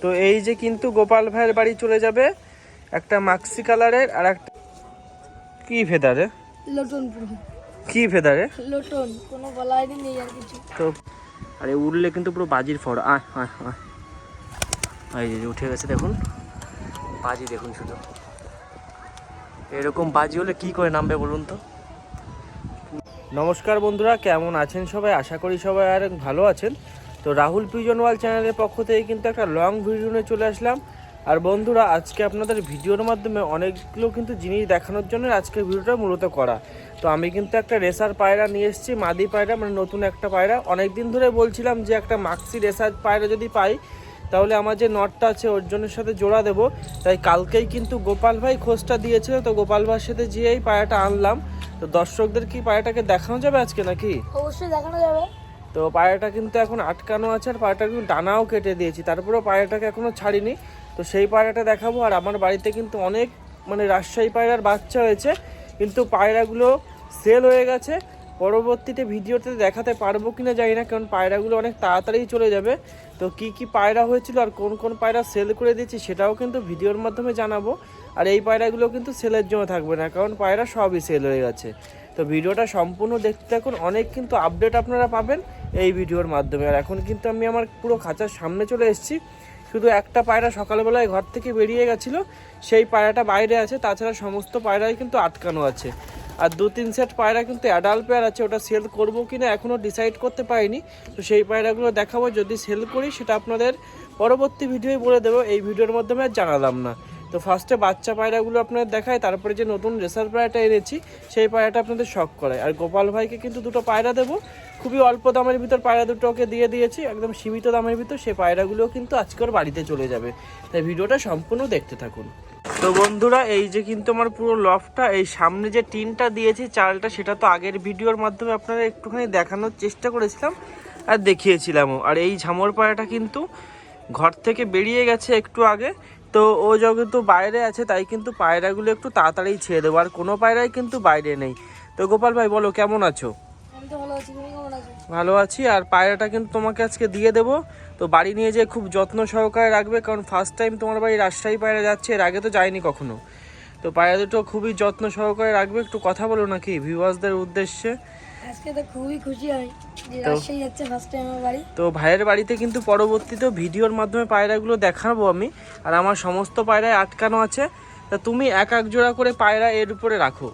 তো এই যে কিন্তু গোপাল ভাইয়ের বাড়ি চলে যাবে একটা মাক্সি কালারের আর একটা কি ফেদারে লটন কি ফেদারে লটন কোনো বলাই নেই আর কিছু। তো আরে উড়লে কিন্তু পুরো বাজির ফড় আয় আয় আয় এই যে উঠে গেছে দেখুন বাজি দেখুন শুধু এরকম বাজি হলে কি করে নামবে বলুন তো। নমস্কার বন্ধুরা, কেমন আছেন সবাই? আশা করি সবাই আর ভালো আছেন। তো রাহুল পিজন ওয়াল চ্যানেলের পক্ষ থেকে কিন্তু একটা লং ভিডিও নিয়ে চলে আসলাম। আর বন্ধুরা, আজকে আপনাদের ভিডিওর মাধ্যমে অনেকগুলো কিন্তু জিনিস দেখানোর জন্য আজকের ভিডিওটা মূলত করা। তো আমি কিন্তু একটা রেসার পায়রা নিয়ে এসেছি, মাদি পায়রা, মানে নতুন একটা পায়রা। অনেক দিন ধরে বলছিলাম যে একটা মাক্সি রেসার পায়রা যদি পাই তাহলে আমার যে নটটা আছে অর্জনের সাথে জোড়া দেব। তাই কালকেই কিন্তু গোপাল ভাই খোঁজটা দিয়েছিল, তো গোপাল ভাইয়ের সাথে যেয়েই পায়রাটা আনলাম। তো দর্শকদের কি পায়রাটাকে দেখানো যাবে আজকে নাকি? অবশ্যই দেখানো যাবে। তো পায়রাটা কিন্তু এখন আটকানো আছে আর পায়রাটা কিন্তু ডানাও কেটে দিয়েছি, তারপরেও পায়রাটাকে এখনও ছাড়িনি। তো সেই পায়রাটা দেখাবো। আর আমার বাড়িতে কিন্তু অনেক রাজশাহী পায়রার বাচ্চা হয়েছে, কিন্তু পায়রাগুলো সেল হয়ে গেছে। পরবর্তীতে ভিডিওতে দেখাতে পারবো কিনা জানি না, কারণ পায়রাগুলো অনেক তাড়াতাড়ি চলে যাবে। তো কি কি পায়রা হয়েছিল আর কোন কোন পায়রা সেল করে দিয়েছি সেটাও কিন্তু ভিডিওর মাধ্যমে জানাবো। আর এই পায়রাগুলো কিন্তু সেলের জন্য থাকবে না, কারণ পায়রা সবই সেল হয়ে গেছে। তো ভিডিওটা সম্পূর্ণ দেখতে থাকুন, অনেক কিন্তু আপডেট আপনারা পাবেন এই ভিডিওর মাধ্যমে। আর এখন কিন্তু আমি আমার পুরো খাঁচার সামনে চলে এসেছি। শুধু একটা পায়রা সকালবেলায় ঘর থেকে বেরিয়ে গেছিলো, সেই পায়রাটা বাইরে আছে, তাছাড়া সমস্ত পায়রাই কিন্তু আটকানো আছে। আর 2-3 সেট পায়রা কিন্তু অ্যাডাল্ট পেয়ার আছে, ওটা সেল করবো কিনা এখনও ডিসাইড করতে পারিনি। তো সেই পায়রাগুলো দেখাবো, যদি সেল করি সেটা আপনাদের পরবর্তী ভিডিওই বলে দেবো, এই ভিডিওর মাধ্যমে আর জানালাম না। তো ফার্স্টে বাচ্চা পায়রাগুলো আপনাদের দেখায়, তারপরে যে নতুন রেসার পায়রাটা এনেছি সেই পায়রাটা আপনাদের শখ করায়। আর গোপাল ভাইকে কিন্তু দুটো পায়রা দেবো, খুবই অল্প দামের ভিতর পায়রা দুটোকে দিয়ে দিয়েছি, একদম সীমিত দামের ভিতর। সেই পায়রাগুলোও কিন্তু আজকের বাড়িতে চলে যাবে, তাই ভিডিওটা সম্পূর্ণ দেখতে থাকুন। তো বন্ধুরা, এই যে কিন্তু আমার পুরো লফটা, এই সামনে যে টিনটা দিয়েছি চালটা, সেটা তো আগের ভিডিওর মাধ্যমে আপনারা একটুখানি দেখানোর চেষ্টা করেছিলাম আর দেখিয়েছিলামও। আর এই ঝামর পায়রাটা কিন্তু ঘর থেকে বেরিয়ে গেছে একটু আগে, তো ও যেহেতু বাইরে আছে তাই কিন্তু পায়রাগুলো একটু তাড়াতাড়ি ছেড়ে দেবো। আর কোনো পায়রাই কিন্তু বাইরে নেই। তো গোপাল ভাই বলো, কেমন আছো? আমি তো ভালো আছি, তুমি কেমন আছো? ভালো আছি। আর পায়রাটা কিন্তু তোমাকে আজকে দিয়ে দেবো। তো বাড়ি নিয়ে যেয়ে খুব যত্ন সহকারে রাখবে, কারণ ফার্স্ট টাইম তোমার বাড়ি রাজশাহী পায়রা যাচ্ছে, এর আগে তো যায়নি কখনো। তো পায়রা দুটো খুবই যত্ন সহকারে রাখবে। একটু কথা বলো নাকি ভিউয়ার্সদের উদ্দেশ্যে? আজকে তো খুবই খুশি আমি যে রাজশাহী যাচ্ছে ফার্স্ট টাইম আমার বাড়ি। তো ভাইয়ের বাড়িতে কিন্তু পরবর্তীতে ভিডিওর মাধ্যমে পায়রাগুলো দেখাবো আমি। আর আমার সমস্ত পায়রায় আটকানো আছে। তা তুমি এক জোড়া করে পায়রা এর উপরে রাখো,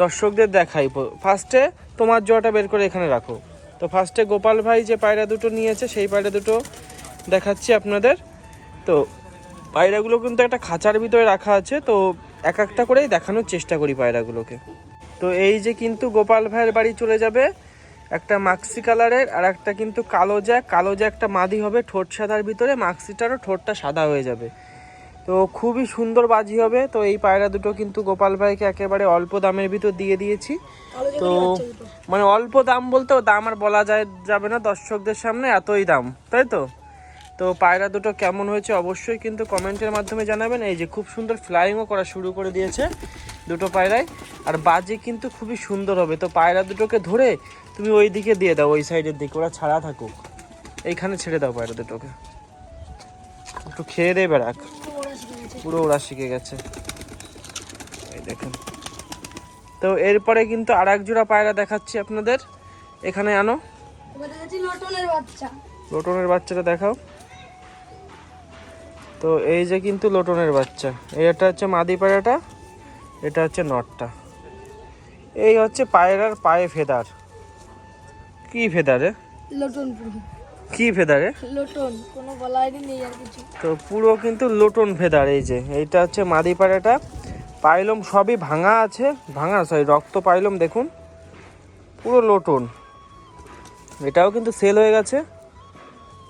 দর্শকদের দেখাই। ফার্স্টে তোমার জোড়াটা বের করে এখানে রাখো। তো ফার্স্টে গোপাল ভাই যে পায়রা দুটো নিয়েছে সেই পায়রা দুটো দেখাচ্ছি আপনাদের। তো পায়রাগুলো কিন্তু একটা খাঁচার ভিতরে রাখা আছে, তো এক একটা করেই দেখানোর চেষ্টা করি পায়রাগুলোকে। তো এই যে কিন্তু গোপাল ভাইয়ের বাড়ি চলে যাবে একটা মাক্সি কালারের আর একটা কিন্তু কালো জ্যাকটা মাদি হবে, ঠোঁট সাদার ভিতরে, মাক্সিটারও ঠোঁটটা সাদা হয়ে যাবে। তো খুবই সুন্দর বাজি হবে। তো এই পায়রা দুটো কিন্তু গোপাল ভাইকে একেবারে অল্প দামের ভিতর দিয়ে দিয়েছি। তো অল্প দাম বলতেও দাম আর বলা যাবে না দর্শকদের সামনে, এতই দাম, তাই তো। তো পায়রা দুটো কেমন হয়েছে অবশ্যই কিন্তু কমেন্টের মাধ্যমে জানাবেন। এই যে খুব সুন্দর ফ্লাইংও করা শুরু করে দিয়েছে দুটো পায়রাই, আর বাজি কিন্তু খুবই সুন্দর হবে। তো পায়রা দুটোকে ধরে তুমি ওই দিকে দিয়ে দাও, ওই সাইডের দিকে, ওরা ছাড়া থাকুক। এইখানে ছেড়ে দাও পায়রা দুটোকে, একটু খেয়ে দেবে রাখ। পুরো ওরা শিখে গেছে, এই দেখেন। তো এরপরে কিন্তু আর এক জোড়া পায়রা দেখাচ্ছি আপনাদের, এখানে আনো। লোটনের বাচ্চাটা দেখাও। তো এই যে কিন্তু লোটনের বাচ্চা, এটা হচ্ছে মাদি পায়রাটা, এটা হচ্ছে নটটা। এই হচ্ছে পায়রার পায়ে ফেদার। কি ফেদারে লটন কি ফেদারে লটন কোনো বলাই নেই আর কিছু। তো পুরো কিন্তু লোটন ফেদার। এই যে এইটা হচ্ছে মাদি পায়রাটা, পাইলম সবই ভাঙা আছে, রক্ত পাইলম দেখুন, পুরো লোটন। এটাও কিন্তু সেল হয়ে গেছে।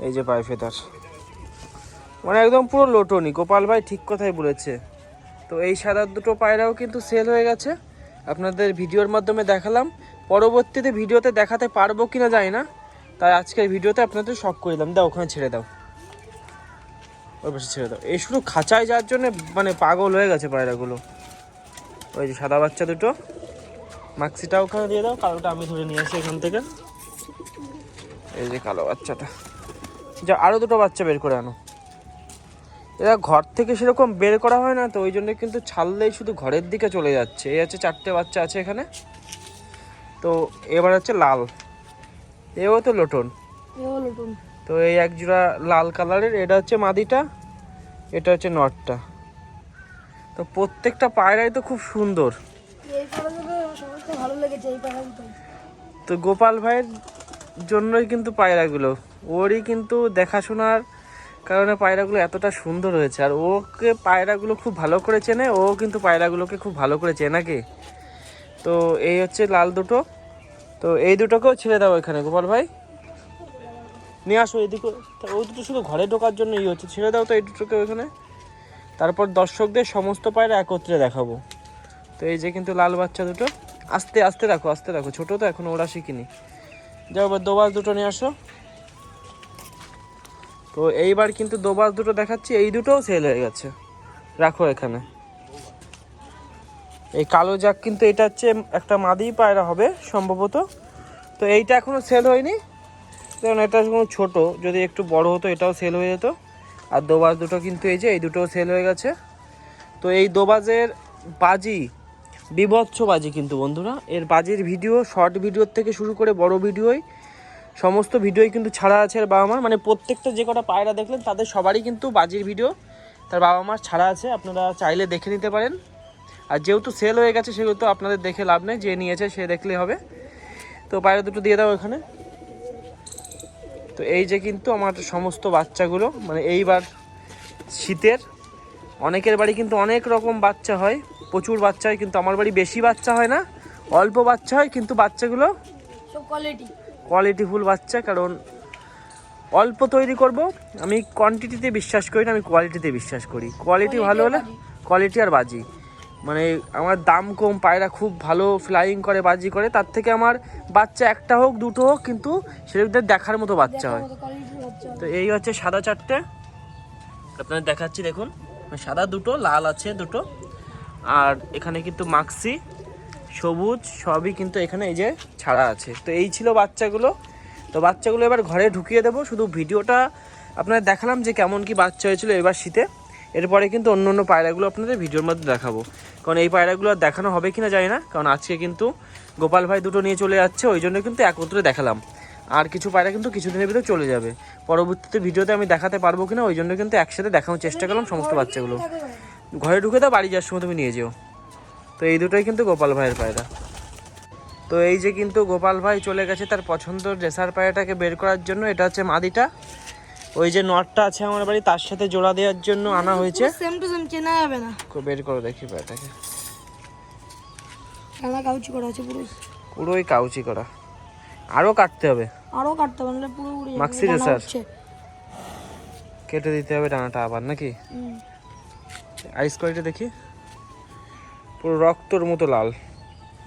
এই যে পায়ে ফেদার, একদম পুরো লোটনই। গোপাল ভাই ঠিক কথাই বলেছে। তো এই সাদার দুটো পায়রাও কিন্তু সেল হয়ে গেছে, আপনাদের ভিডিওর মাধ্যমে দেখালাম। পরবর্তীতে ভিডিওতে দেখাতে পারবো কিনা জানি না, তাই আজকের ভিডিওতে আপনাদের শখ করে দিলাম। দাও ওখানে ছেড়ে দাও, ওই পাশে ছেড়ে দাও। এই শুধু খাঁচায় যাওয়ার জন্য পাগল হয়ে গেছে পায়রাগুলো। ওই যে সাদা বাচ্চা দুটো, মাক্সিটা ওখানে দিয়ে দাও, কালোটা আমি ধরে নিয়ে আসি এখান থেকে। এই যে কালো বাচ্চাটা, যা আরও দুটো বাচ্চা বের করে আনো। এরা ঘর থেকে সেরকম বের করা হয় না, তো ওই জন্য কিন্তু ছাড়লেই শুধু ঘরের দিকে চলে যাচ্ছে। এই হচ্ছে 4টে বাচ্চা আছে এখানে। তো এবার হচ্ছে লাল, এও তো লোটন। তো এই এক জোড়া লাল কালারের, এটা হচ্ছে মাদিটা, এটা হচ্ছে নটটা। তো প্রত্যেকটা পায়রাই তো খুব সুন্দর। ভালো লেগেছে এই পায়রাগুলো। তো গোপাল ভাইয়ের জন্যই কিন্তু পায়রাগুলো, ওরই কিন্তু দেখাশোনার কারণে পায়রাগুলো এতটা সুন্দর হয়েছে। আর ওকে পায়রাগুলো খুব ভালো করে চেনে, ও কিন্তু পায়রাগুলোকে খুব ভালো করে চেনে কি। তো এই হচ্ছে লাল দুটো। তো এই দুটোকেও ছেড়ে দাও এখানে গোপাল ভাই, নিয়ে আসো এইদিকে। ওই দুটো শুধু ঘরে ঢোকার জন্য হচ্ছে, ছেড়ে দাও তো এই দুটোকে ওইখানে। তারপর দর্শকদের সমস্ত পায়রা একত্রে দেখাবো। তো এই যে কিন্তু লাল বাচ্চা দুটো, আস্তে আস্তে রাখো, আস্তে রাখো, ছোটো তো এখন ওরা শিখিনি। যাও এবার দোবাজ দুটো নিয়ে আসো। তো এইবার কিন্তু দোবাজ দুটো দেখাচ্ছি, এই দুটোও সেল হয়ে গেছে, রাখো এখানে। এই কালো জাক কিন্তু এটা হচ্ছে একটা মাদি পায়রা হবে সম্ভবত। তো এইটা এখনও সেল হয়নি, কারণ এটা কোনো ছোটো, যদি একটু বড় হতো এটাও সেল হয়ে যেত। আর দোবাজ দুটো কিন্তু এই যে এই দুটোও সেল হয়ে গেছে। তো এই দোবাজের বাজি বিভৎস বাজি কিন্তু বন্ধুরা, এর বাজির ভিডিও, শর্ট ভিডিওর থেকে শুরু করে বড় ভিডিওই, সমস্ত ভিডিওই কিন্তু ছাড়া আছে এর বাবা মার। মানে প্রত্যেকটা যে কটা পায়রা দেখলেন তাদের সবারই কিন্তু বাজির ভিডিও তার বাবা মার ছাড়া আছে, আপনারা চাইলে দেখে নিতে পারেন। আর যেহেতু সেল হয়ে গেছে সেহেতু আপনাদের দেখে লাভ নেই, যে নিয়েছে সে দেখলেই হবে। তো পায়রা দুটো দিয়ে দাও এখানে। তো এই যে কিন্তু আমার সমস্ত বাচ্চাগুলো, মানে এইবার শীতের অনেকের বাড়ি কিন্তু অনেক রকম বাচ্চা হয়, প্রচুর বাচ্চা হয়, কিন্তু আমার বাড়ি বেশি বাচ্চা হয় না, অল্প বাচ্চা হয়, কিন্তু বাচ্চাগুলো সব কোয়ালিটিফুল বাচ্চা। কারণ অল্প তৈরি করব, আমি কোয়ান্টিটিতে বিশ্বাস করি না, আমি কোয়ালিটিতে বিশ্বাস করি। কোয়ালিটি ভালো হলে, কোয়ালিটি আর বাজি, মানে আমার দাম কম, পায়রা খুব ভালো ফ্লাইং করে, বাজি করে, তার থেকে আমার বাচ্চা একটা হোক দুটো হোক কিন্তু সেটা দেখার মতো বাচ্চা হয়। তো এই হচ্ছে সাদা 4টে আপনাদের দেখাচ্ছি, দেখুন সাদা দুটো, লাল আছে দুটো, আর এখানে কিন্তু মাক্সি সবুজ সবই কিন্তু এখানে এই যে ছাড়া আছে। তো এই ছিল বাচ্চাগুলো। তো বাচ্চাগুলো এবার ঘরে ঢুকিয়ে দেবো, শুধু ভিডিওটা আপনাদের দেখালাম যে কেমন কি বাচ্চা হয়েছিল এবার শীতে। এরপরে কিন্তু অন্য অন্য পায়রাগুলো আপনাদের ভিডিওর মধ্যে দেখাবো, কারণ এই পায়রাগুলো আর দেখানো হবে কিনা জানি না, কারণ আজকে কিন্তু গোপাল ভাই দুটো নিয়ে চলে যাচ্ছে, ওই জন্য কিন্তু একত্রে দেখালাম। আর কিছু পায়রা কিন্তু কিছুদিনের ভিতরে চলে যাবে, পরবর্তীতে ভিডিওতে আমি দেখাতে পারবো কিনা, ওই জন্য কিন্তু একসাথে দেখানোর চেষ্টা করলাম সমস্ত বাচ্চাগুলো। ঘরে ঢুকে দাও, বাড়ি যাওয়ার সময় তুমি নিয়ে যেও। তো এই দুটোই কিন্তু গোপাল ভাইয়ের পায়রা। তো এই যে কিন্তু গোপাল ভাই চলে গেছে তার পছন্দের রেসার পায়রাটাকে বের করার জন্য। এটা হচ্ছে মাদিটা, ওই যে নটটা আছে আমার বাড়ি তার সাথে জোড়া দেওয়ার জন্য আনা হয়েছে। সেম টু সেম চেনা যাবে না, বের করে দেখি পায়রাটাকে। কালা কাউচি করা আছে পুরো, পুরোই কাউচি করা, আরও কাটতে হবে, আরো কাটতে হবে, নাহলে পুরো উড়ে যাবে। মাক্সি রেসার কেটে দিতে হবে ডানাটা আবার নাকি। আইস কোয়ালিটি দেখি, পুরো রক্তর মতো লাল।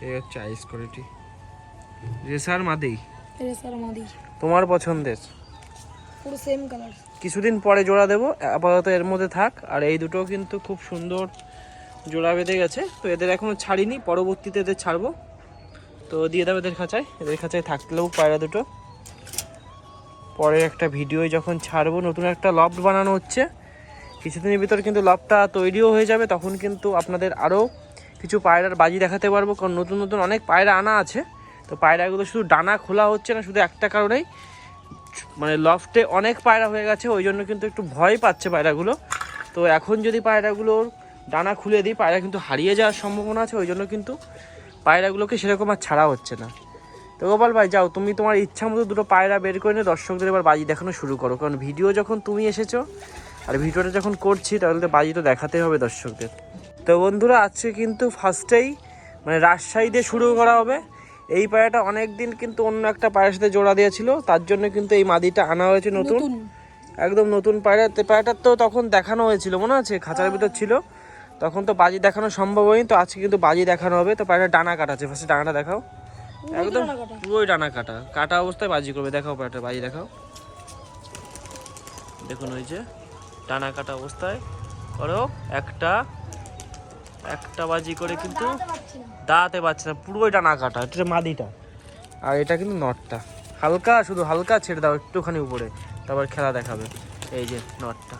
এই হচ্ছে আইস কোয়ালিটি, রেসার মাদি, রেসার মাদি তোমার পছন্দের, পুরো সেম কালার। কিছুদিন পরে জোড়া দেবো, আপাতত এর মধ্যে থাক। আর এই দুটো কিন্তু খুব সুন্দর জোড়া বেঁধে গেছে, তো এদের এখনও ছাড়িনি, পরবর্তীতে এদের ছাড়বো। তো দিয়ে দেবো এদের খাঁচায়, এদের খাঁচায় থাকলেও পায়রা দুটো পরের একটা ভিডিও যখন ছাড়বো। নতুন একটা লফট বানানো হচ্ছে, কিছুদিনের ভিতর কিন্তু লফটটা তৈরিও হয়ে যাবে, তখন কিন্তু আপনাদের আরও কিছু পায়রার বাজি দেখাতে পারবো, কারণ নতুন নতুন অনেক পায়রা আনা আছে। তো পায়রাগুলো শুধু ডানা খোলা হচ্ছে না শুধু একটা কারণেই, মানে লফটে অনেক পায়রা হয়ে গেছে, ওই জন্য কিন্তু একটু ভয় পাচ্ছে পায়রাগুলো। তো এখন যদি পায়রাগুলোর ডানা খুলে দিই পায়রা কিন্তু হারিয়ে যাওয়ার সম্ভাবনা আছে, ওই জন্য কিন্তু পায়রাগুলোকে সেরকম আর ছাড়া হচ্ছে না। তো গোপাল ভাই যাও, তুমি তোমার ইচ্ছা মতো দুটো পায়রা বের করে নিয়ে দর্শকদের এবার বাজি দেখানো শুরু করো, কারণ ভিডিও যখন তুমি এসেছো আর ভিডিওটা যখন করছি তাহলে তো বাজি তো দেখাতে হবে দর্শকদের। তো বন্ধুরা আজকে কিন্তু ফার্স্টেই মানে রাজশাহী দিয়ে শুরু করা হবে। এই পায়রাটা অনেক দিন কিন্তু অন্য একটা পায়রার সাথে জোড়া দিয়েছিল, তার জন্য কিন্তু এই মাদিটা আনা হয়েছে নতুন, একদম নতুন পায়রা। পায়রাটার তো তখন দেখানো হয়েছিল মনে আছে, খাঁচার ভিতর ছিল, তখন তো বাজি দেখানো সম্ভব হয়নি। তো আজকে কিন্তু বাজি দেখানো হবে। তো পায়রাটা ডানা কাটা আছে, ফার্স্টে ডানাটা দেখাও, একদম পুরোই ডানা কাটা, কাটা অবস্থায় বাজি করবে। দেখাও পায়রাটা, বাজি দেখাও, দেখুন ওই যে ডানা কাটা অবস্থায় করো, একটা একটা বাজি করে কিন্তু দাঁড়াতে পারছে না, পুরোই ডানা কাটা। এটা মাদিটা, আর এটা কিন্তু নটটা, হালকা শুধু হালকা ছেড়ে দাও একটুখানি উপরে, তারপর খেলা দেখাবে। এই যে নটটা,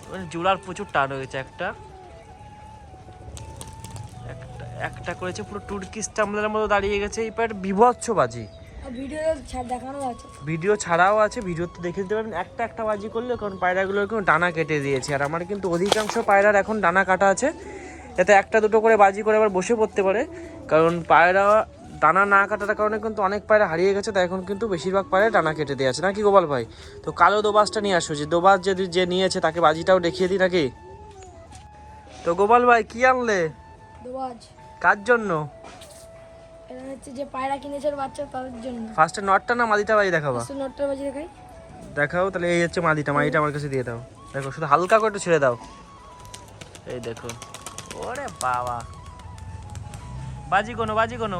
মানে জোড়ার প্রচুর টান হয়েছে। একটা একটা করেছে, পুরো তুর্কি স্টাম্বলের মতো দাঁড়িয়ে গেছে। এই পায়ের বিভৎস বাজি, ভিডিও ছাড়াও আছে, ভিডিওতে দেখে দিতে পারেন। একটা বাজি করলে, কারণ পায়রাগুলোর কিন্তু ডানা কেটে দিয়েছে। আর আমার কিন্তু অধিকাংশ পায়রার এখন ডানা কাটা আছে, এতে একটা দুটো করে বাজি করে আবার বসে পড়তে পারে। কারণ পায়রা ডানা না কাটার কারণে কিন্তু অনেক পায়রা হারিয়ে গেছে, তাই এখন কিন্তু বেশিরভাগ পায়রা ডানা কেটে দিয়ে আছে নাকি গোপাল ভাই? তো কালো দোবাজটা নিয়ে আসো, যে দোবাজ যদি যে নিয়েছে তাকে বাজিটাও দেখিয়ে দিই নাকি। তো গোপাল ভাই কি আনলে? দোবাজ। কার জন্য? এটা হচ্ছে যে পায়রা কিনেছে বাচ্চা তাদের জন্য। ফার্স্টে নটটা না মাদিটা বাজি দেখাবা? নটটার বাজি দেখাই। দেখাও তাহলে। এই হচ্ছে মাদিটা, মাদিটা আমার কাছে দিয়ে দাও। দেখো শুধু হালকা করে একটু ছেড়ে দাও। এই দেখো, ওরে বাবা, বাজি কোনো বাজি গোনা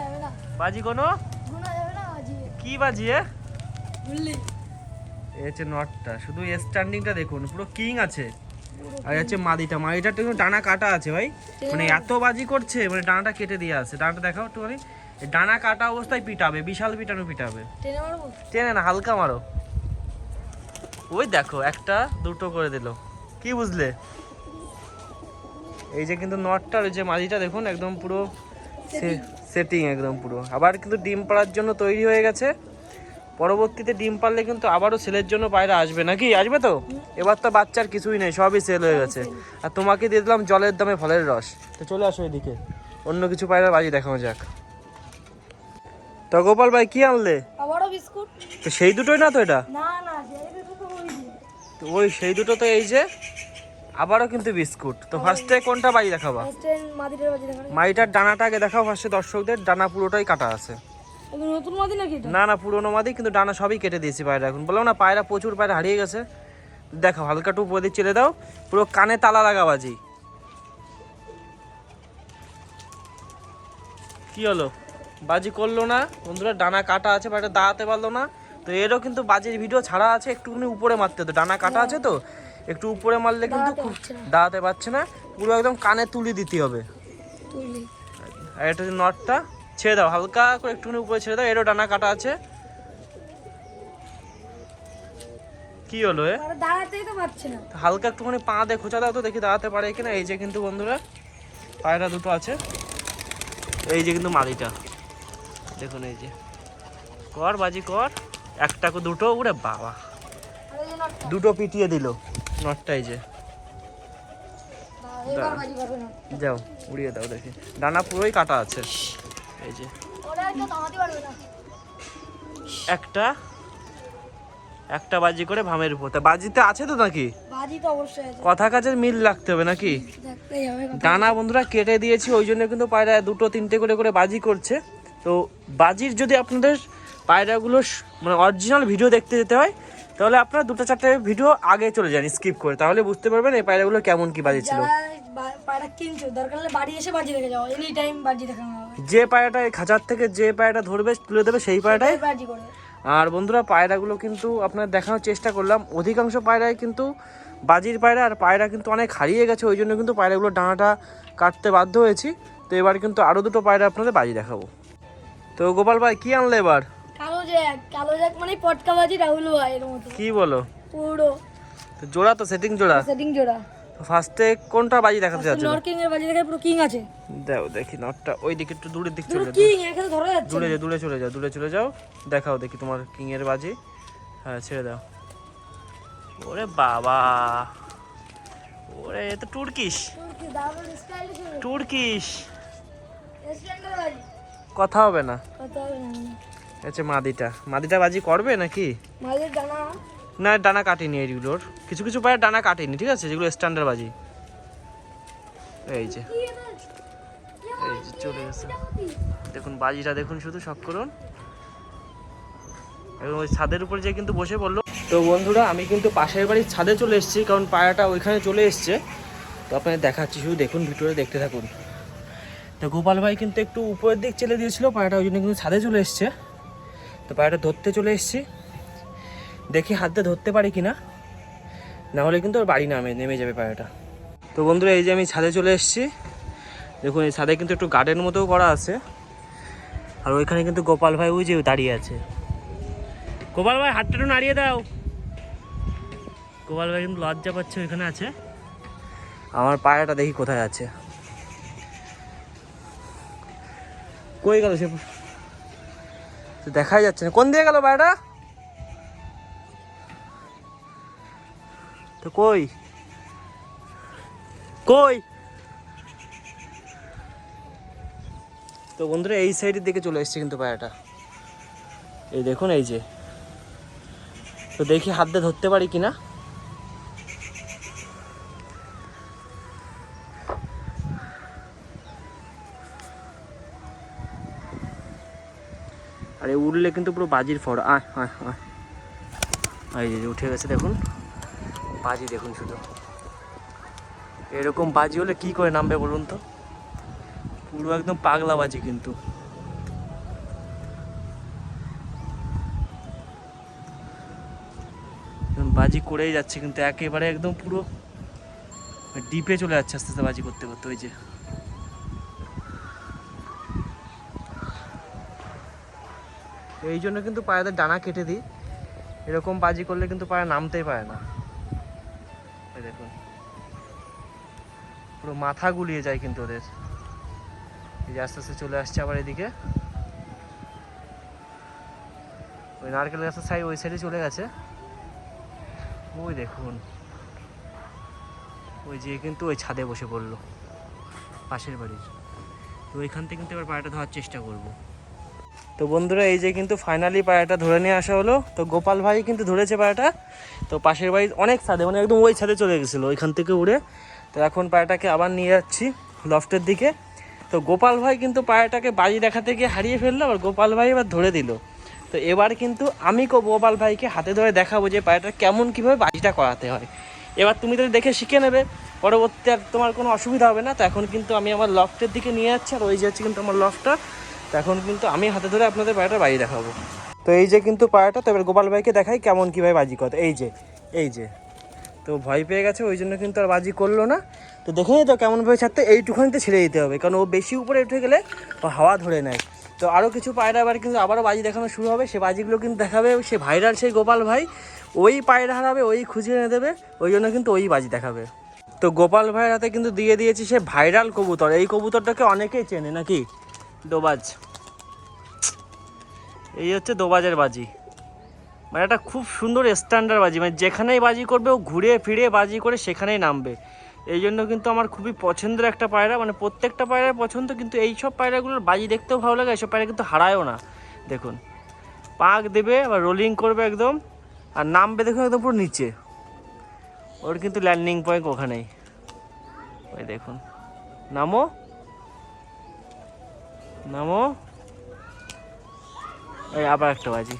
যাবে না, বাজি কোনো গোনা যাবে না বাজি। কি বাজি বুঝলি? এই হচ্ছে নটটা, শুধু স্ট্যান্ডিংটা দেখুন পুরো কিং আছে। আর হচ্ছে মাদিটার তো ডানা কাটা আছে ভাই, মানে এত বাজি করছে, মানে ডানাটা কেটে দিয়ে আছে। ডানাটা দেখাও একটুখানি, ডানা কাটা অবস্থায় পিটাবে, বিশাল পিটাবে। টেনে না, হালকা মারো। ওই দেখো একটা দুটো করে দিল, কি বুঝলে? এই যে কিন্তু নটটার ওই যে মাদিটা দেখুন একদম পুরো সেটিং একদম পুরো। আবার কিন্তু ডিম পাড়ার জন্য তৈরি হয়ে গেছে। পরবর্তীতে ডিম পারলে কিন্তু আবারও সেলের জন্য পায়রা আসবে নাকি? আসবে তো? এবার তো বাচ্চার কিছুই নেই, সবই সেল হয়ে গেছে। আর তোমাকে দিয়ে দিলাম জলের দামে ফলের রস। তো চলে আসো এদিকে, অন্য কিছু পায়রা বাজি দেখানো যাক। তো গোপাল ভাই কি আনলে? আবারও বিস্কুট। তো সেই দুটোই না তো? এটা না না, সেই দুটো তো ওই যে। তো ওই সেই দুটো তো এই যে, আবারও কিন্তু বিস্কুট। তো ফার্স্টে কোনটা বাজি দেখাবা? ফার্স্টে মাদিটার বাজি দেখাই। মাদিটার ডানাটা আগে দেখাও ফার্স্টে দর্শকদের। ডানা পুরোটাই কাটা আছে। নতুন মাদি নাকি এটা? না পুরোনো মাদি, কিন্তু ডানা সবই কেটে দিয়েছি পায়রা। এখন বললাম না পায়রা প্রচুর পায়রা হারিয়ে গেছে। দেখো হালকা টুপ দিয়ে চেলে দাও, পুরো কানে তালা লাগা বাজি। কি হলো, বাজি করলো না বন্ধুরা? ডানা কাটা আছে, পায়রা দাঁড়াতে পারলো না। তো এরও কিন্তু বাজির ভিডিও ছাড়া আছে, একটুখানি উপরে মারতে হতো। ডানা কাটা আছে তো একটু উপরে মারলে কিন্তু খুব দাঁড়াতে পারছে না, পুরো একদম কানে তুলি দিতে হবে। আর এটা হচ্ছে নটটা, ছেড়ে দাও হালকা করে, একটুখানি উপরে ছেড়ে দাও। এরও ডানা কাটা আছে। কি হলো দাঁড়াতেই তো পারছে না, হালকা একটুখানি পা দিয়ে খোঁচা দাও তো, দেখি দাঁড়াতে পারে কিনা। এই যে কিন্তু বন্ধুরা পায়রা দুটো আছে, এই যে কিন্তু মাদিটা দেখুন, এই যে কর বাজি কর, একটা দুটো। উড়ে বাবা, দুটো পিটিয়ে দিল নটটা। এই যে যাও উড়িয়ে দাও, দেখি ডানা পুরোই কাটা আছে। এই যে একটা বাজি করে ভামের উপর। তা বাজিতে আছে তো নাকি? বাজি তো অবশ্যই আছে, কথা কাজের মিল রাখতে হবে নাকি? দেখতেই হবে। ডানা বন্ধুরা কেটে দিয়েছি, ওই জন্য কিন্তু পায়রা দুটো তিনটে করে বাজি করছে। তো বাজির যদি আপনাদের পায়রাগুলো মানে অরিজিনাল ভিডিও দেখতে যেতে হয়, তাহলে আপনারা দুটো চারটে ভিডিও আগে চলে যান স্কিপ করে, তাহলে বুঝতে পারবেন এই পায়রাগুলো কেমন কি বাজি ছিল। পায়রা কিনছো, দরকার হলে বাড়ি এসে বাজি দেখে যাও, এনি টাইম বাজি দেখানো হবে। যে পায়রাটা এই খাঁচার থেকে যে পায়রাটা ধরবে তুলে দেবে সেই পায়রাটাই বাজি করবে। আর বন্ধুরা পায়রাগুলো কিন্তু আপনার দেখানোর চেষ্টা করলাম, অধিকাংশ পায়রাই কিন্তু বাজির পায়রা। আর পায়রা কিন্তু অনেক হারিয়ে গেছে, ওই জন্য কিন্তু পায়রাগুলো ডানাটা কাটতে বাধ্য হয়েছি। তো এবার কিন্তু আরও দুটো পায়রা আপনাদের বাজি দেখাবো। তো গোপাল ভাই কি আনলে এবার? কালো জ্যাক মানে পটকা বাজি রাহুল ভাইয়ের মতো। কি বলো? পুরো তো জোড়া তো সেটিং জোড়া। জোড়া। ফার্স্টে কোনটা বাজি দেখাতে যাচ্ছে? নর কিং এর বাজি দেখায়, পুরো কিং আছে। দাও দেখি নটটা, ওই দিকে একটু দূরের দিক চলে যাও। কিং এখানে ধরা যাচ্ছে। দূরে চলে যাও, দেখাও দেখি তোমার কিং এর বাজি। হ্যাঁ ছেড়ে দাও। ওরে বাবা, ওরে এ তো তুর্কিশ। কথা হবে না। আচ্ছা মাদিটা বাজি করবে নাকি? না ডানা কাটেনি এইগুলোর, কিছু কিছু পায়ের ডানা কাটেনি, ঠিক আছে, যেগুলো স্ট্যান্ডার্ড বাজি। এই যে চলে গেছে, দেখুন বাজিটা দেখুন, শুধু শখ করুন। এবং ওই ছাদের উপর যে কিন্তু বসে পড়লো। তো বন্ধুরা আমি কিন্তু পাশের বাড়ির ছাদে চলে এসেছি, কারণ পায়রাটা ওইখানে চলে এসছে। তো আপনাদের দেখাচ্ছি, শুধু দেখুন ভিডিওটা দেখতে থাকুন। তো গোপাল ভাই কিন্তু একটু উপরের দিক চেলে দিয়েছিল পায়রাটা, ওই জন্য কিন্তু ছাদে চলে এসছে। তো পায়রাটা ধরতে চলে এসেছি, দেখি হাতে ধরতে পারি কিনা, না হলে কিন্তু ওর বাড়ি নেমে যাবে পায়রাটা। তো বন্ধুরা এই যে আমি ছাদে চলে এসেছি, দেখুন এই ছাদে কিন্তু একটু গার্ডেন মতো করা আছে। আর ওইখানে কিন্তু গোপাল ভাই ওই যে দাঁড়িয়ে আছে। গোপাল ভাই হাতটা একটু নাড়িয়ে দাও। গোপাল ভাই কিন্তু লজ্জা পাচ্ছে, ওইখানে আছে। আমার পায়রাটা দেখি কোথায় আছে, কই গেল সে, দেখাই যাচ্ছে না। কোন দিয়ে গেল পায়রাটা? তো কই কই? তো বন্ধুরা এই সাইডের দিকে চলে এসছে কিন্তু পায়রাটা, এই দেখুন এই যে। তো দেখি হাত দিয়ে ধরতে পারি কিনা। আরে উঠলে কিন্তু পুরো বাজির ফড়। আয় আয় আয়, এই যে উঠে গেছে দেখুন, বাজি দেখুন শুধু। এরকম বাজি হলে কি করে নামবে বলুন তো, পুরো একদম পাগলা বাজি কিন্তু। বাজি করেই যাচ্ছে কিন্তু একেবারে একদম পুরো ডিপে চলে যাচ্ছে আস্তে আস্তে বাজি করতে করতে। ওই যে এই জন্য কিন্তু পায়রাদের ডানা কেটে দিই, এরকম বাজি করলে কিন্তু পায়রা নামতেই পারে না। এই দেখুন পুরো মাথা গুলিয়ে যায় কিন্তু ওদের। এই যে আস্তে আস্তে চলে আসছে আবার এদিকে, ওই নারকেল গাছের সাইড ওই সাইডে চলে গেছে। ওই দেখুন ওই যে কিন্তু ওই ছাদে বসে পড়লো পাশের বাড়ির। তো ওইখান থেকে কিন্তু এবার পায়রাটা ধরার চেষ্টা করব। তো বন্ধুরা এই যে কিন্তু ফাইনালি পায়রাটা ধরে নিয়ে আসা হলো। তো গোপাল ভাই কিন্তু ধরেছে পায়রাটা। তো পাশের বাড়ির অনেক ছাদে, মানে একদম ওই ছাদে চলে গেছিলো ওইখান থেকে উড়ে। তো এখন পায়রাটাকে আবার নিয়ে যাচ্ছি লফটের দিকে। তো গোপাল ভাই কিন্তু পায়রাটাকে বাজি দেখাতে গিয়ে হারিয়ে ফেললো, আবার গোপাল ভাই এবার ধরে দিল। তো এবার কিন্তু আমি গোপাল ভাইকে হাতে ধরে দেখাবো যে পায়রাটা কেমন কীভাবে বাজিটা করাতে হয়। এবার তুমি তো দেখে শিখে নেবে, পরবর্তী আর তোমার কোনো অসুবিধা হবে না। তো এখন কিন্তু আমি আমার লফটের দিকে নিয়ে যাচ্ছি, আর ওই যে হচ্ছে কিন্তু আমার লফটটা। তো এখন কিন্তু আমি হাতে ধরে আপনাদের পায়রাটা বাজি দেখাবো। তো এই যে কিন্তু পায়রাটা, তো এবার গোপাল ভাইকে দেখাই কেমন কীভাবে বাজি করতে। এই যে তো ভয় পেয়ে গেছে, ওই জন্য কিন্তু আর বাজি করলো না। তো দেখে নিই তো কেমনভাবে ছাড়তে, এইটুখানিতে ছেড়ে দিতে হবে, কারণ ও বেশি উপরে উঠে গেলে ও হাওয়া ধরে নেয়। তো আরও কিছু পায়রা এবার কিন্তু আবারও বাজি দেখানো শুরু হবে, সে বাজিগুলো কিন্তু দেখাবে সে ভাইরাল সেই গোপাল ভাই। ওই পায়রা হারাবে, ওই খুঁজে এনে দেবে, ওই জন্য কিন্তু ওই বাজি দেখাবে। তো গোপাল ভাইয়ের হাতে কিন্তু দিয়ে দিয়েছি সে ভাইরাল কবুতর। এই কবুতরটাকে অনেকেই চেনে নাকি, দোবাজ। এই হচ্ছে দোবাজের বাজি, মানে একটা খুব সুন্দর স্ট্যান্ডার্ড বাজি, মানে যেখানেই বাজি করবে ও ঘুরে ফিরে বাজি করে সেখানেই নামবে। এই জন্য কিন্তু আমার খুবই পছন্দের একটা পায়রা, মানে প্রত্যেকটা পায়রার পছন্দ, কিন্তু এই সব পায়রাগুলোর বাজি দেখতেও ভালো লাগে, এইসব পায়রা কিন্তু হারায়ও না। দেখুন পাক দেবে আবার রোলিং করবে একদম, আর নামবে দেখুন একদম পুরো নিচে। ওর কিন্তু ল্যান্ডিং পয়েন্ট ওখানেই, ওই দেখুন। নামো নামো, এই আবার একটা বাজি।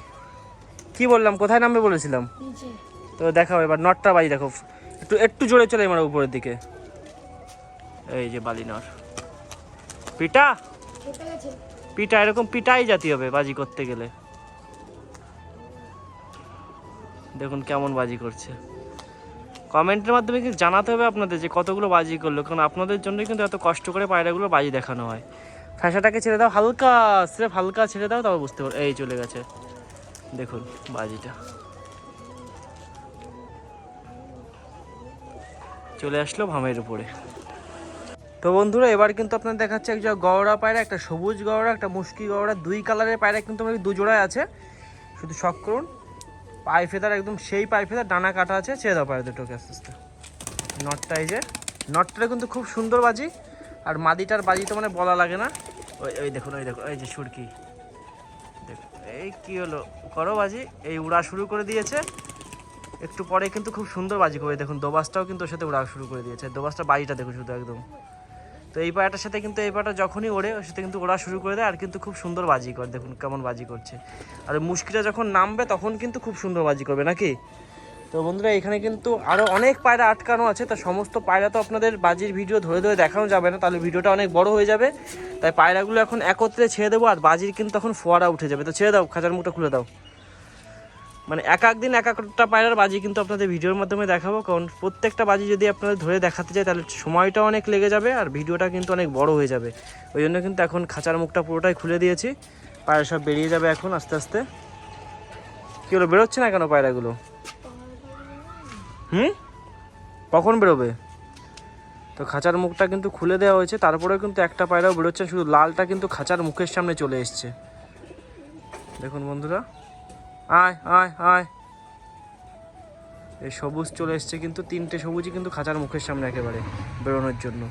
কি বললাম, কোথায় নামবে বলেছিলাম? নিচে। তো দেখাও এবার নটটা বাজি দেখো, একটু একটু জোরে চলে আমার উপরের দিকে। এই যে বালি নট, পিটা কেটে গেছে। পিটা, এরকম পিটাই জাতি হবে বাজি করতে গেলে। দেখুন কেমন বাজি করছে। কমেন্টের মাধ্যমে কিন্তু জানাতে হবে আপনাদের যে কতগুলো বাজি করলো, কারণ আপনাদের জন্যই কিন্তু এত কষ্ট করে পায়রাগুলো বাজি দেখানো হয়। ফ্যাসাটাকে ছেড়ে দাও হালকা, স্রেফ হালকা ছেড়ে দাও, তবে বুঝতে পারো। এই চলে গেছে দেখুন বাজিটা, চলে আসলো ভামের উপরে। তো বন্ধুরা এবার কিন্তু আপনার দেখাচ্ছে একটা গওড়া পায়রা, একটা সবুজ গওড়া, একটা মুশকি গওড়া, দুই কালারের পায়রা কিন্তু আমাদের দু জোড়ায় আছে। শুধু শখ করুন, পায়ে ফেদার একদম সেই পায়ে ফেদার, ডানা কাটা আছে। ছেড়ে দাও পায়রা দুটোকে আস্তে আস্তে। নটটা এই যে, নটটা কিন্তু খুব সুন্দর বাজি, আর মাদিটার বাজি তো মানে বলা লাগে না। ওই ওই দেখুন, ওই দেখুন, এই যে সুরকি, দেখুন এই কি হলো, করো বাজি। এই উড়া শুরু করে দিয়েছে, একটু পরে কিন্তু খুব সুন্দর বাজি করবে। দেখুন দোবাসটাও কিন্তু ওর সাথে উড়া শুরু করে দিয়েছে, দোবাসটা বাজিটা দেখুন শুধু একদম। তো এই পায়রাটার সাথে কিন্তু এই পায়রাটা যখনই ওড়ে ওর সাথে কিন্তু ওড়া শুরু করে দেয়, আর কিন্তু খুব সুন্দর বাজি করে। দেখুন কেমন বাজি করছে, আর মুশকিটা যখন নামবে তখন কিন্তু খুব সুন্দর বাজি করবে নাকি। তো বন্ধুরা এখানে কিন্তু আরও অনেক পায়রা আটকানো আছে, তা সমস্ত পায়রা তো আপনাদের বাজির ভিডিও ধরে ধরে দেখানো যাবে না, তাহলে ভিডিওটা অনেক বড় হয়ে যাবে। তাই পায়রাগুলো এখন একত্রে ছেড়ে দেবো, আর বাজির কিন্তু তখন ফোয়ারা উঠে যাবে। তো ছেড়ে দাও, খাঁচার মুখটা খুলে দাও। মানে এক একদিন এক একটা পায়রার বাজি কিন্তু আপনাদের ভিডিওর মাধ্যমে দেখাবো, কারণ প্রত্যেকটা বাজি যদি আপনাদের ধরে দেখাতে চাই তাহলে সময়টা অনেক লেগে যাবে, আর ভিডিওটা কিন্তু অনেক বড় হয়ে যাবে। ওই জন্য কিন্তু এখন খাঁচার মুখটা পুরোটাই খুলে দিয়েছি, পায়রা সব বেরিয়ে যাবে এখন আস্তে আস্তে। কী হলো, বেরোচ্ছে না কেন পায়রাগুলো? কখন বেরোবে? তো খাঁচার মুখটা কিন্তু খুলে দেওয়া হয়েছে, তারপরেও কিন্তু একটা পায়রাও বেরোচ্ছে, শুধু লালটা কিন্তু খাঁচার মুখের সামনে চলে এসছে। দেখুন বন্ধুরা, আয় আয় আয়, এই সবুজ চলে এসছে কিন্তু, 3টে সবুজই কিন্তু খাঁচার মুখের সামনে একেবারে বেরোনোর জন্য।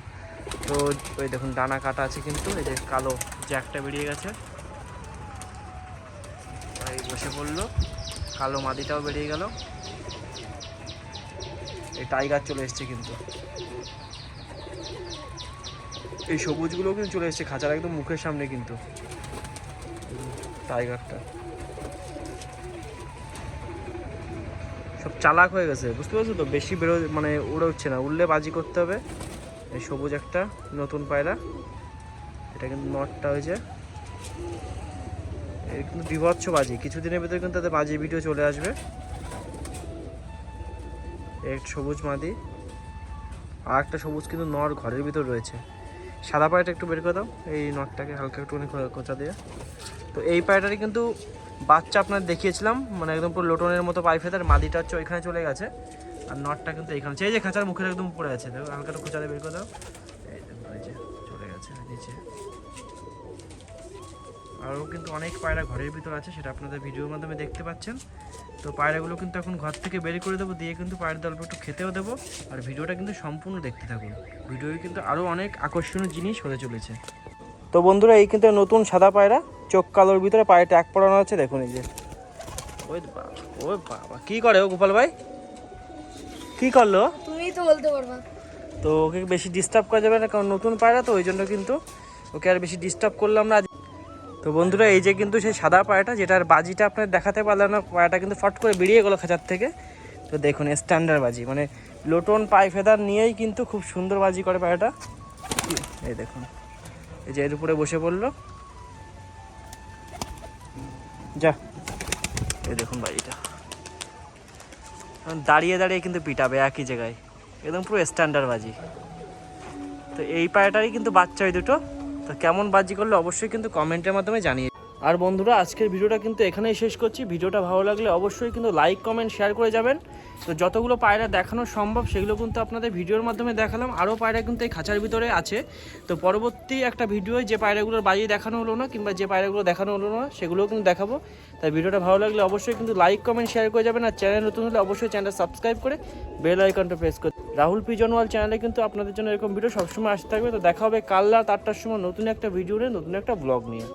তো ওই দেখুন ডানা কাটা আছে কিন্তু, এই যে কালো যে একটা বেরিয়ে গেছে, এই বসে পড়লো, কালো মাদিটাও বেরিয়ে গেল, এই টাইগার চলে এসছে কিন্তু, এই সবুজগুলো কিন্তু চলে এসছে খাঁচার একদম মুখের সামনে কিন্তু, টাইগারটা সব চালাক হয়ে গেছে, বুঝতে পারছো তো, বেশি বেরো মানে উড়ে উঠছে না, উড়লে বাজি করতে হবে। এই সবুজ একটা নতুন পায়রা, এটা কিন্তু নটটা হয়েছে, এর কিন্তু বিভৎস বাজি, কিছুদিনের ভিতরে কিন্তু তাদের বাজি ভিডিও চলে আসবে। এক সবুজ মাদি, আর একটা সবুজ কিন্তু নর ঘরের ভিতর রয়েছে। সাদা পায়রাটা একটু বের করে দাও, এই নটটাকে হালকা একটুখানি কোচা দিয়ে। তো এই পায়রাটারই কিন্তু বাচ্চা আপনার দেখিয়েছিলাম, মানে একদম পুরো লোটনের মতো পাই ফেদার, মাদিটা হচ্ছে ওইখানে চলে গেছে, আর নটটা কিন্তু এইখানে, এই যে খাঁচার মুখের একদম পড়ে আছে, দেখো হালকা একটু খোঁচা দিয়ে বের করে দাও, এই যে চলে গেছে নিচে। আরও কিন্তু অনেক পায়রা ঘরের ভিতর আছে, সেটা আপনাদের ভিডিওর মাধ্যমে দেখতে পাচ্ছেন। তো পায়রাগুলো কিন্তু এখন ঘর থেকে বের করে দেবো, দিয়ে কিন্তু পায়রাদের অল্প একটু খেতেও দেবো, আর ভিডিওটা কিন্তু সম্পূর্ণ দেখতে থাকুন, ভিডিওয় কিন্তু আরও অনেক আকর্ষণীয় জিনিস হতে চলেছে। তো বন্ধুরা, এই কিন্তু নতুন সাদা পায়রা, চোখ কালোর ভিতরে পায়ে ট্যাগ পড়ানো আছে, দেখুন এই যে, ওই বাবা, ওই বাবা কী করে ও গোপাল ভাই, কী করলো? তুমিই তো বলতে পারবা। তো ওকে বেশি ডিস্টার্ব করা যাবে না, কারণ নতুন পায়রা তো, ওই জন্য কিন্তু ওকে আর বেশি ডিস্টার্ব করলাম না। তো বন্ধুরা, এই যে কিন্তু সেই সাদা পায়রাটা, যেটার বাজিটা আপনার দেখাতে পারলাম না, পায়রাটা কিন্তু ফট করে বেরিয়ে গেলো খাঁচার থেকে। তো দেখুন স্ট্যান্ডার্ড বাজি, মানে লোটন পাই ফেদার নিয়েই কিন্তু খুব সুন্দর বাজি করে পায়রাটা। এই দেখুন, এই যে এর উপরে বসে পড়লো, যা, এই দেখুন বাজিটা দাঁড়িয়ে দাঁড়িয়ে কিন্তু পিটাবে একই জায়গায়, একদম পুরো স্ট্যান্ডার্ড বাজি। তো এই পায়রাটারই কিন্তু বাচ্চা ওই দুটো। তো কেমন বাজি করলে অবশ্যই কিন্তু কমেন্টের মাধ্যমে জানিয়ে। আর বন্ধুরা, আজকের ভিডিওটা কিন্তু এখানেই শেষ করছি। ভিডিওটা ভালো লাগলে অবশ্যই কিন্তু লাইক কমেন্ট শেয়ার করে যাবেন। তো যতগুলো পায়রা দেখানো সম্ভব সেগুলো কিন্তু আপনাদের ভিডিওর মাধ্যমে দেখালাম, আরও পায়রা কিন্তু এই খাঁচার ভিতরে আছে। তো পরবর্তী একটা ভিডিওয় যে পায়রাগুলোর বাজি দেখানো হলো না, কিংবা যে পায়রাগুলো দেখানো হলো না, সেগুলোও কিন্তু দেখাবো। তাই ভিডিওটা ভালো লাগলে অবশ্যই কিন্তু লাইক কমেন্ট শেয়ার করে যাবেন, আর চ্যানেল নতুন হলে অবশ্যই চ্যানেলটা সাবস্ক্রাইব করে বেল আইকনটা প্রেস করে। রাহুল পিজনওয়াল চ্যানেলে কিন্তু আপনাদের জন্য এরকম ভিডিও সবসময় আসতে থাকবে। তো দেখা হবে কাল রাত 8টার সময় নতুন একটা ভিডিও নিয়ে, নতুন একটা ব্লগ নিয়ে।